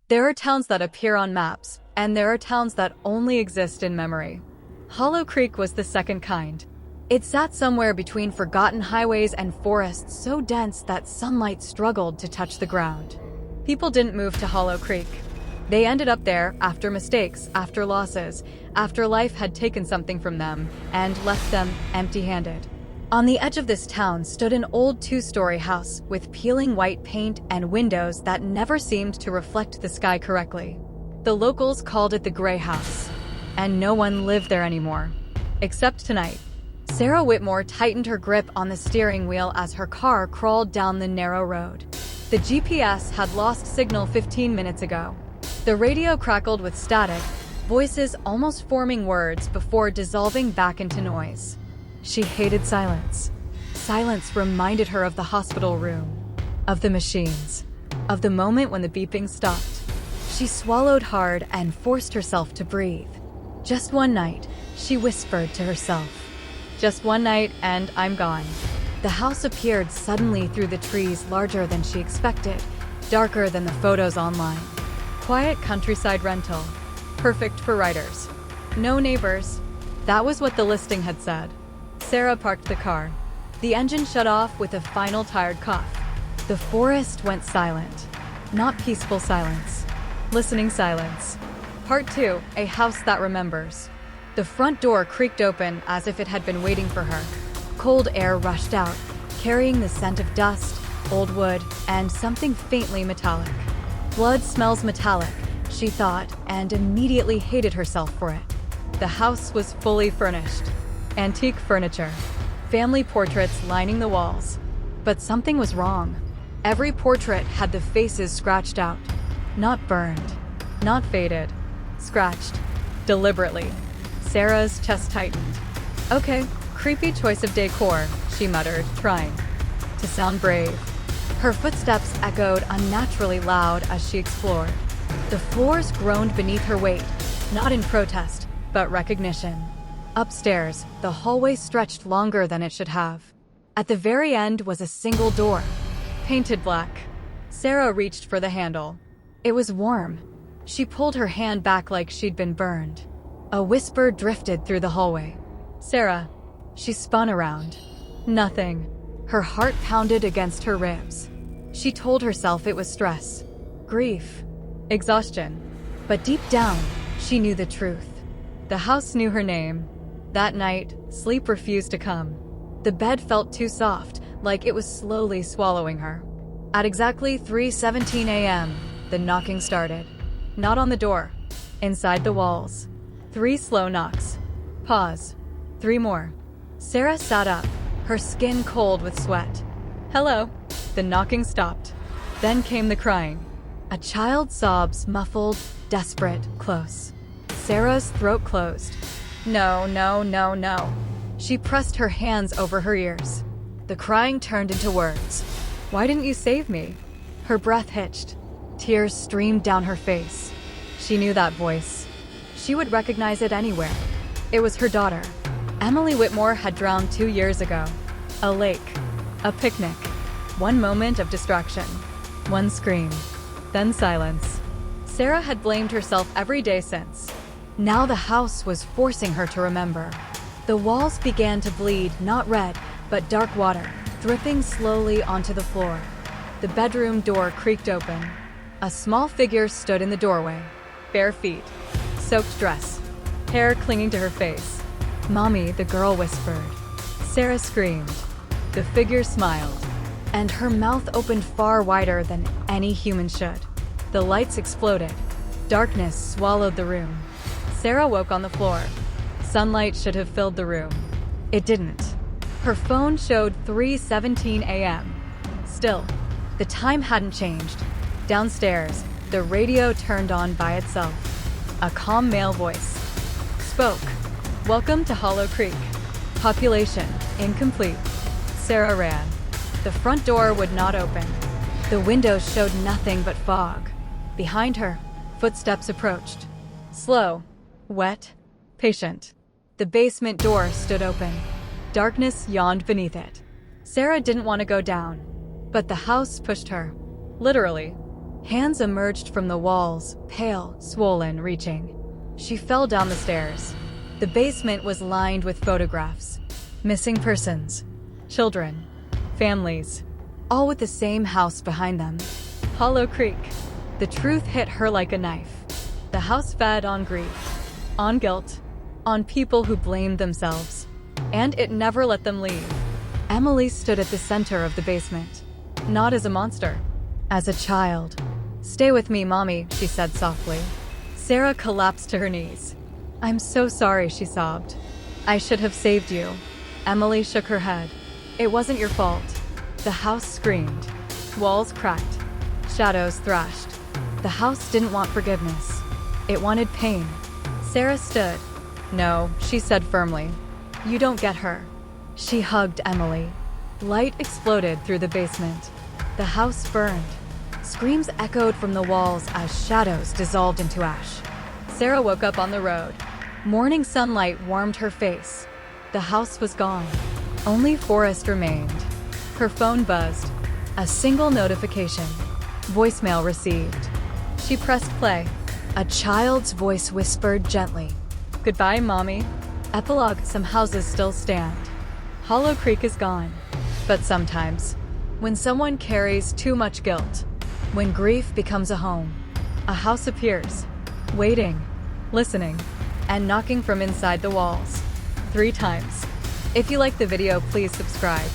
There are towns that appear on maps, and there are towns that only exist in memory. Hollow Creek was the second kind. It sat somewhere between forgotten highways and forests so dense that sunlight struggled to touch the ground. People didn't move to Hollow Creek. They ended up there after mistakes, after losses, after life had taken something from them and left them empty-handed. On the edge of this town stood an old two-story house with peeling white paint and windows that never seemed to reflect the sky correctly. The locals called it the Gray House, and no one lived there anymore. Except tonight. Sarah Whitmore tightened her grip on the steering wheel as her car crawled down the narrow road. The GPS had lost signal 15 minutes ago. The radio crackled with static, voices almost forming words before dissolving back into noise. She hated silence. Silence reminded her of the hospital room, of the machines, of the moment when the beeping stopped. She swallowed hard and forced herself to breathe. Just one night, she whispered to herself. Just one night and I'm gone. The house appeared suddenly through the trees, larger than she expected, darker than the photos online. Quiet countryside rental, perfect for writers. No neighbors. That was what the listing had said. Sarah parked the car. The engine shut off with a final tired cough. The forest went silent. Not peaceful silence. Listening silence. Part 2, A House That Remembers. The front door creaked open as if it had been waiting for her. Cold air rushed out, carrying the scent of dust, old wood, and something faintly metallic. Blood smells metallic, she thought, and immediately hated herself for it. The house was fully furnished. Antique furniture, family portraits lining the walls. But something was wrong. Every portrait had the faces scratched out. Not burned, not faded, scratched. Deliberately. Sarah's chest tightened. Okay, creepy choice of decor, she muttered, trying to sound brave. Her footsteps echoed unnaturally loud as she explored. The floors groaned beneath her weight, not in protest, but recognition. Upstairs, the hallway stretched longer than it should have. At the very end was a single door, painted black. Sarah reached for the handle. It was warm. She pulled her hand back like she'd been burned. A whisper drifted through the hallway. Sarah. She spun around. Nothing. Her heart pounded against her ribs. She told herself it was stress, grief, exhaustion. But deep down, she knew the truth. The house knew her name. That night, sleep refused to come. The bed felt too soft, like it was slowly swallowing her. At exactly 3:17 a.m., the knocking started. Not on the door. Inside the walls. 3 slow knocks. Pause. 3 more. Sarah sat up, her skin cold with sweat. Hello. The knocking stopped. Then came the crying. A child's sobs, muffled, desperate, close. Sarah's throat closed. No, no, no, no. She pressed her hands over her ears. The crying turned into words. Why didn't you save me? Her breath hitched. Tears streamed down her face. She knew that voice. She would recognize it anywhere. It was her daughter. Emily Whitmore had drowned 2 years ago. A lake. A picnic. One moment of distraction. One scream. Then silence. Sarah had blamed herself every day since. Now the house was forcing her to remember. The walls began to bleed, not red, but dark water, dripping slowly onto the floor. The bedroom door creaked open. A small figure stood in the doorway. Bare feet. Soaked dress. Hair clinging to her face. Mommy, the girl whispered. Sarah screamed. The figure smiled. And her mouth opened far wider than any human should. The lights exploded. Darkness swallowed the room. Sarah woke on the floor. Sunlight should have filled the room. It didn't. Her phone showed 3:17 a.m. Still, the time hadn't changed. Downstairs, the radio turned on by itself. A calm male voice spoke. Welcome to Hollow Creek. Population incomplete. Sarah ran. The front door would not open. The windows showed nothing but fog. Behind her, footsteps approached. Slow, wet, patient. The basement door stood open. Darkness yawned beneath it. Sarah didn't want to go down, but the house pushed her. Literally. Hands emerged from the walls, pale, swollen, reaching. She fell down the stairs. The basement was lined with photographs. Missing persons, children, families, all with the same house behind them. Hollow Creek. The truth hit her like a knife. The house fed on grief, on guilt, on people who blamed themselves. And it never let them leave. Emily stood at the center of the basement, not as a monster, as a child. "Stay with me, Mommy," she said softly. Sarah collapsed to her knees. "I'm so sorry," she sobbed. "I should have saved you." Emily shook her head. "It wasn't your fault." The house screamed. Walls cracked. Shadows thrashed. The house didn't want forgiveness. It wanted pain. Sarah stood. "No," she said firmly. "You don't get her." She hugged Emily. Light exploded through the basement. The house burned. Screams echoed from the walls as shadows dissolved into ash. Sarah woke up on the road. Morning sunlight warmed her face. The house was gone. Only Forrest remained. Her phone buzzed. A single notification. Voicemail received. She pressed play. A child's voice whispered gently, "Goodbye, Mommy." Epilogue: Some houses still stand. Hollow Creek is gone. But sometimes, when someone carries too much guilt, when grief becomes a home, a house appears, waiting, listening, and knocking from inside the walls. 3 times. If you like the video, please subscribe.